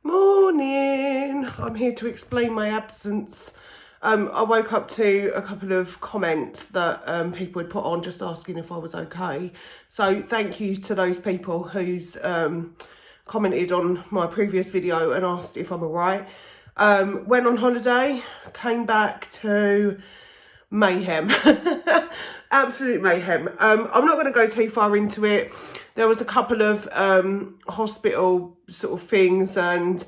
Morning. I'm here to explain my absence. I woke up to a couple of comments that people had put on just asking if I was okay. So thank you to those people who's commented on my previous video and asked if I'm alright. Went on holiday, came back to mayhem. Absolute mayhem. I'm not going to go too far into it. There was a couple of hospital sort of things and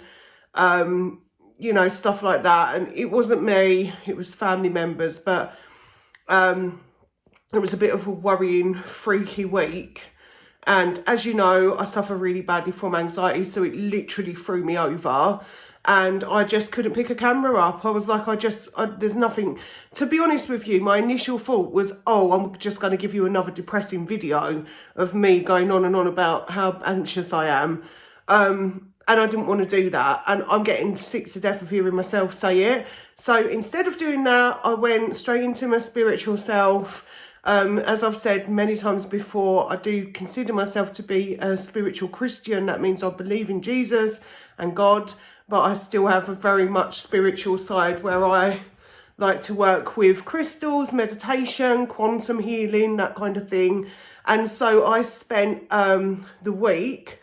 you know, stuff like that, and it wasn't me, it was family members, but it was a bit of a worrying, freaky week. And as you know, I suffer really badly from anxiety, so it literally threw me over. And I just couldn't pick a camera up. I was like, there's nothing. To be honest with you, my initial thought was, oh, I'm just going to give you another depressing video of me going on and on about how anxious I am. And I didn't want to do that. And I'm getting sick to death of hearing myself say it. So instead of doing that, I went straight into my spiritual self. As I've said many times before, I do consider myself to be a spiritual Christian. That means I believe in Jesus and God. But I still have a very much spiritual side where I like to work with crystals, meditation, quantum healing, that kind of thing. And so I spent the week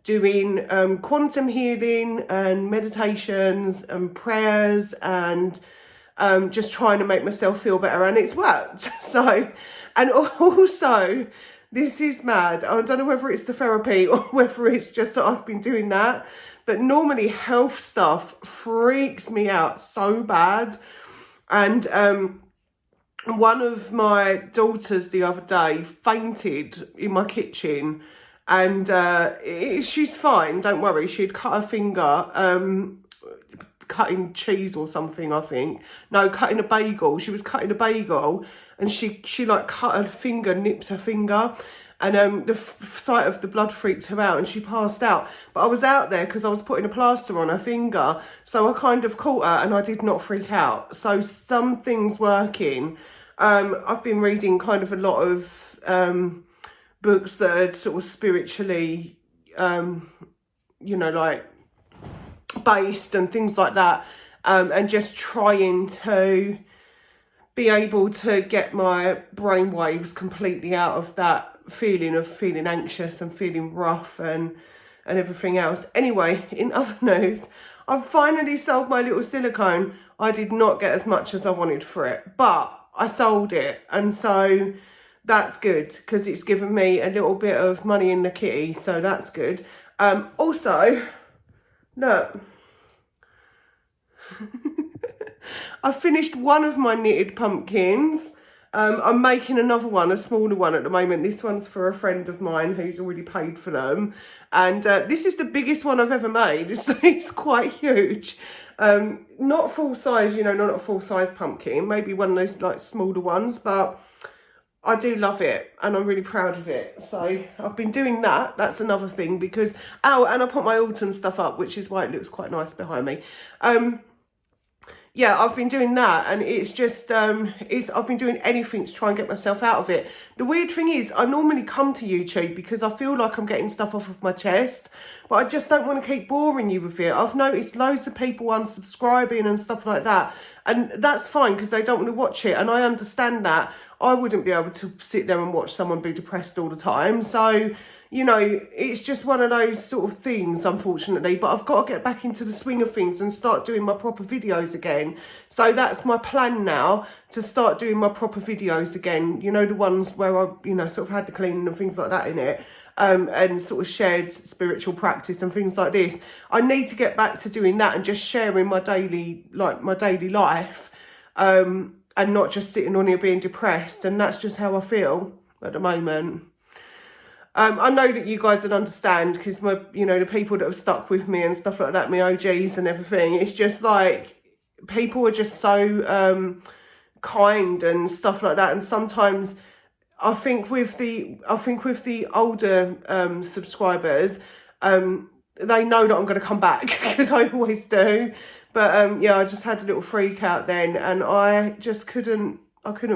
doing quantum healing and meditations and prayers and just trying to make myself feel better, and it's worked. So, and also, this is mad. I don't know whether it's the therapy or whether it's just that I've been doing that. But normally health stuff freaks me out so bad. And one of my daughters the other day fainted in my kitchen. And she's fine, don't worry. She'd cut her finger cutting cheese or something, I think. No, cutting a bagel. She was cutting a bagel and she like cut her finger, nipped her finger. And the sight of the blood freaked her out and she passed out. But I was out there because I was putting a plaster on her finger. So I kind of caught her and I did not freak out. So something's working. I've been reading kind of a lot of books that are sort of spiritually, you know, like based and things like that. And just trying to be able to get my brain waves completely out of that feeling of feeling anxious and feeling rough and everything else. Anyway, in other news, I've finally sold my little silicone. I did not get as much as I wanted for it, but I sold it, and so that's good because it's given me a little bit of money in the kitty, so that's good. Also, look, I finished one of my knitted pumpkins. I'm making another one, a smaller one at the moment. This one's for a friend of mine who's already paid for them. And this is the biggest one I've ever made. It's quite huge. Not full size, you know, not a full size pumpkin. Maybe one of those like smaller ones, but I do love it and I'm really proud of it. So I've been doing that. That's another thing because, oh, and I put my autumn stuff up, which is why it looks quite nice behind me. Yeah, I've been doing that, and it's just, I've been doing anything to try and get myself out of it. The weird thing is, I normally come to YouTube because I feel like I'm getting stuff off of my chest, but I just don't want to keep boring you with it. I've noticed loads of people unsubscribing and stuff like that, and that's fine because they don't want to watch it, and I understand that. I wouldn't be able to sit there and watch someone be depressed all the time, so you know, it's just one of those sort of things, unfortunately. But I've got to get back into the swing of things and start doing my proper videos again. So that's my plan now, to start doing my proper videos again. You know, the ones where I, you know, sort of had the cleaning and things like that in it. And sort of shared spiritual practice and things like this. I need to get back to doing that and just sharing my daily life. And not just sitting on here being depressed. And that's just how I feel at the moment. I know that you guys would understand because you know, the people that have stuck with me and stuff like that, my OGs and everything, it's just like, people are just so kind and stuff like that. And sometimes I think with the older subscribers, they know that I'm going to come back because I always do. But yeah, I just had a little freak out then, and I just couldn't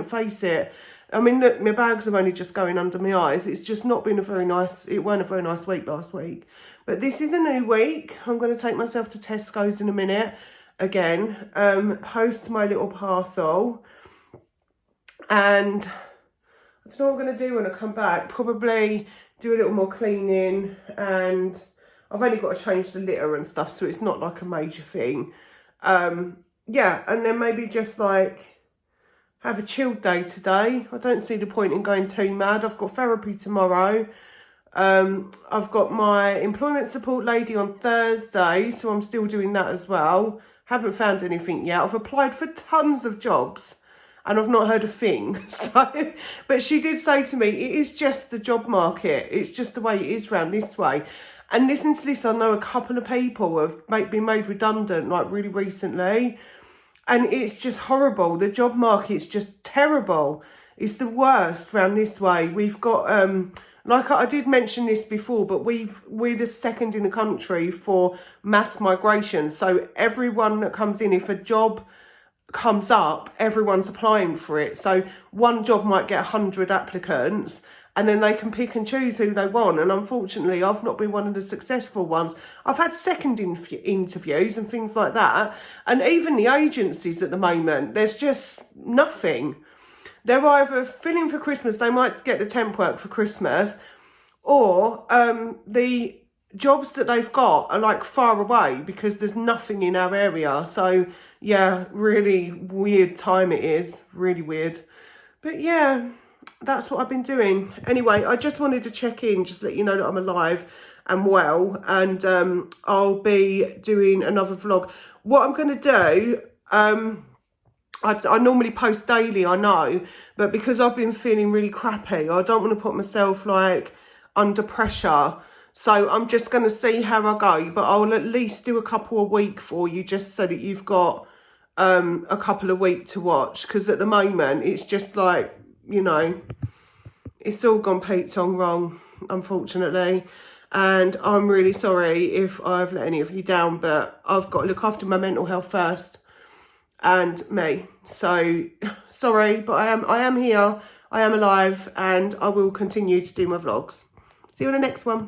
face it. I mean, look, my bags are only just going under my eyes. It's just not been it weren't a very nice week last week. But this is a new week. I'm going to take myself to Tesco's in a minute again, post my little parcel, and I don't know what I'm going to do when I come back. Probably do a little more cleaning, and I've only got to change the litter and stuff, so it's not like a major thing. Yeah, and then maybe just like have a chilled day today. I don't see the point in going too mad. I've got therapy tomorrow. I've got my employment support lady on Thursday, so I'm still doing that as well. Haven't found anything yet. I've applied for tons of jobs and I've not heard a thing. So, but she did say to me, it is just the job market. It's just the way it is round this way. And listening to this, I know a couple of people have been made redundant, like really recently. And it's just horrible. The job market's just terrible. It's the worst round this way. We've got, like I did mention this before, but we're the second in the country for mass migration. So everyone that comes in, if a job comes up, everyone's applying for it. So one job might get 100 applicants, and then they can pick and choose who they want. And unfortunately, I've not been one of the successful ones. I've had second interviews and things like that. And even the agencies at the moment, there's just nothing. They're either filling for Christmas, they might get the temp work for Christmas, or the jobs that they've got are like far away because there's nothing in our area. So yeah, really weird time it is, really weird. But yeah, that's what I've been doing. Anyway, I just wanted to check in, just let you know that I'm alive and well, and I'll be doing another vlog. What I'm going to do, I normally post daily, I know, but because I've been feeling really crappy, I don't want to put myself like under pressure. So I'm just going to see how I go, but I'll at least do a couple a week for you, just so that you've got a couple a week to watch. Because at the moment, it's just like, you know, it's all gone Pete Tong wrong, unfortunately. And I'm really sorry if I've let any of you down, but I've got to look after my mental health first. And me. So sorry, but I am here, I am alive, and I will continue to do my vlogs. See you on the next one.